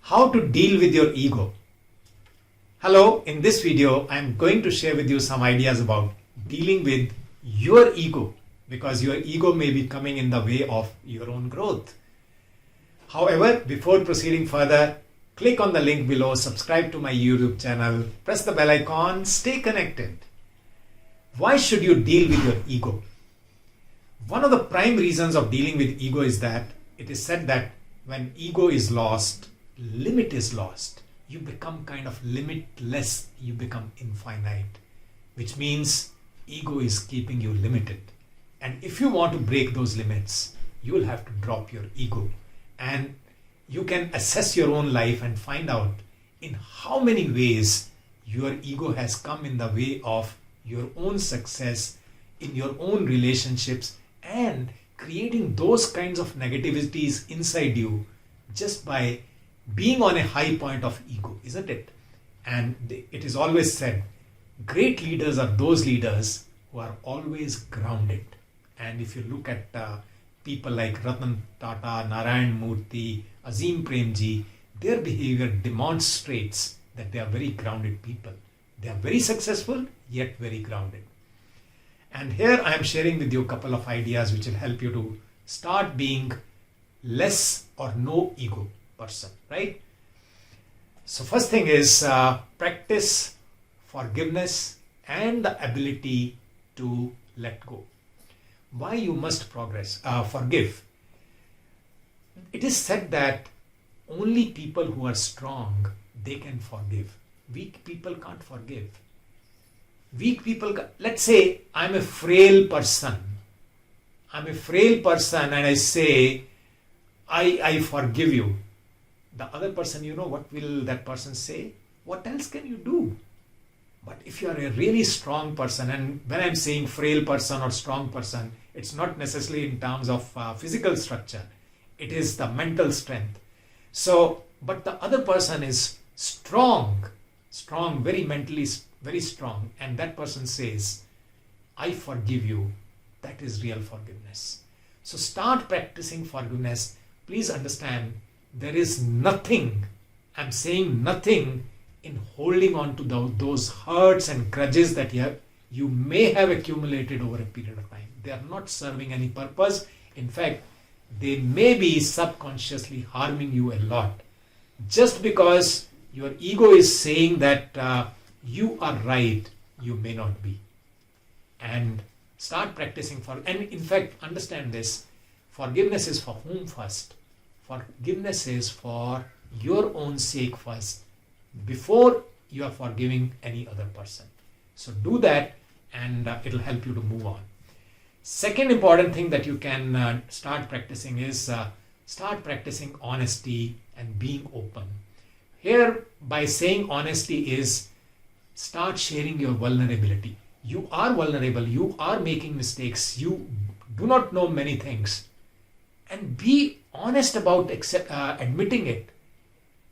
How to deal with your ego. Hello, in this video, I'm going to share with you some ideas about dealing with your ego, because your ego may be coming in the way of your own growth. However, before proceeding further, click on the link below, subscribe to my YouTube channel, press the bell icon, stay connected. Why should you deal with your ego? One of the prime reasons of dealing with ego is that it is said that when ego is lost, limit is lost. You become kind of limitless, you become infinite, which means ego is keeping you limited. And if you want to break those limits, you will have to drop your ego. And you can assess your own life and find out in how many ways your ego has come in the way of your own success, in your own relationships, and creating those kinds of negativities inside you just by being on a high point of ego, isn't it? And it is always said, great leaders are those leaders who are always grounded. And if you look at people like Ratan Tata, Narayan Murthy, Azim Premji, their behavior demonstrates that they are very grounded people. They are very successful, yet very grounded. And here I am sharing with you a couple of ideas which will help you to start being less or no ego person, right? So first thing is practice forgiveness and the ability to let go. Why you must forgive? It is said that only people who are strong, they can forgive. Weak people can't forgive. Let's say I'm a frail person. I'm a frail person and I say, I forgive you. The other person, what will that person say? What else can you do? But if you are a really strong person, and when I'm saying frail person or strong person, it's not necessarily in terms of physical structure. It is the mental strength. So, but the other person is strong, very mentally, very strong. And that person says, I forgive you. That is real forgiveness. So start practicing forgiveness. Please understand, there is nothing, I'm saying nothing, in holding on to those hurts and grudges that you may have accumulated over a period of time. They are not serving any purpose. In fact, they may be subconsciously harming you a lot. Just because your ego is saying that you are right, you may not be. And start practicing and in fact, understand this, forgiveness is for whom first? Forgiveness is for your own sake first, before you are forgiving any other person. So do that and it will help you to move on. Second important thing that you can start practicing is start practicing honesty and being open. Here, by saying honesty is start sharing your vulnerability. You are vulnerable, you are making mistakes, you do not know many things. And be honest about admitting it.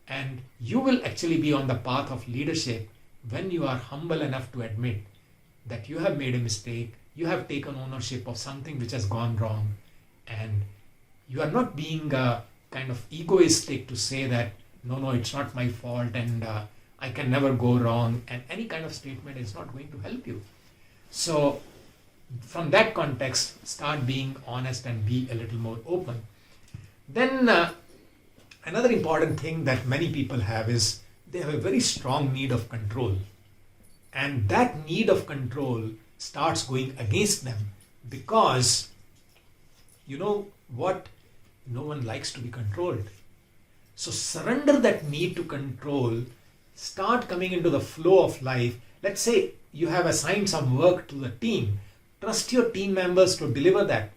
And you will actually be on the path of leadership when you are humble enough to admit that you have made a mistake, you have taken ownership of something which has gone wrong, and you are not being kind of egoistic to say that, no, it's not my fault and I can never go wrong, and any kind of statement is not going to help you. So from that context, start being honest and be a little more open. Then another important thing that many people have is they have a very strong need of control. And that need of control starts going against them because, you know what, no one likes to be controlled. So surrender that need to control, start coming into the flow of life. Let's say you have assigned some work to the team. Trust your team members to deliver that.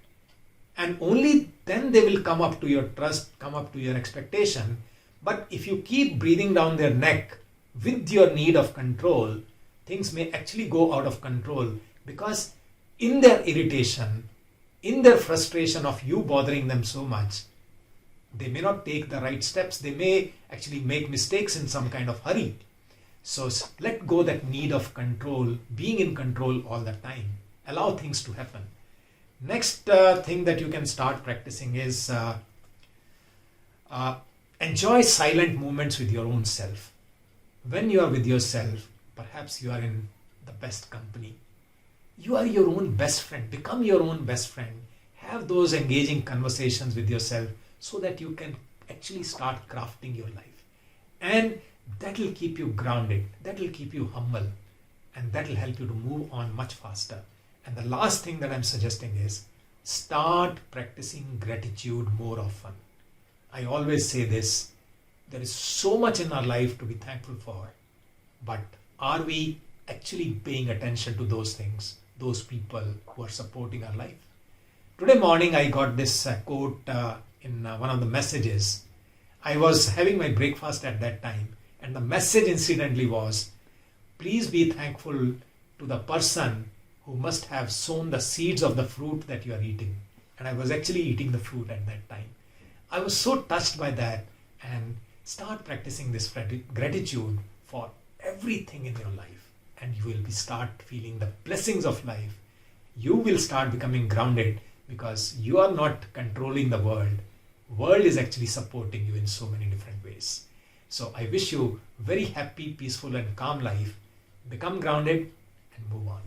And only then they will come up to your trust, come up to your expectation. But if you keep breathing down their neck with your need of control, things may actually go out of control, because in their irritation, in their frustration of you bothering them so much, they may not take the right steps. They may actually make mistakes in some kind of hurry. So let go that need of control, being in control all the time. Allow things to happen. Next thing that you can start practicing is Enjoy silent moments with your own self. When you are with yourself, perhaps you are in the best company. You are your own best friend. Become your own best friend. Have those engaging conversations with yourself so that you can actually start crafting your life. And that will keep you grounded. That will keep you humble. And that will help you to move on much faster. And the last thing that I'm suggesting is start practicing gratitude more often. I always say this, there is so much in our life to be thankful for, but are we actually paying attention to those things, those people who are supporting our life? Today morning I got this quote in one of the messages. I was having my breakfast at that time, and the message incidentally was, please be thankful to the person who must have sown the seeds of the fruit that you are eating. And I was actually eating the fruit at that time. I was so touched by that. And start practicing this gratitude for everything in your life, and you will start feeling the blessings of life. You will start becoming grounded because you are not controlling the world. World is actually supporting you in so many different ways. So I wish you very happy, peaceful and calm life. Become grounded and move on.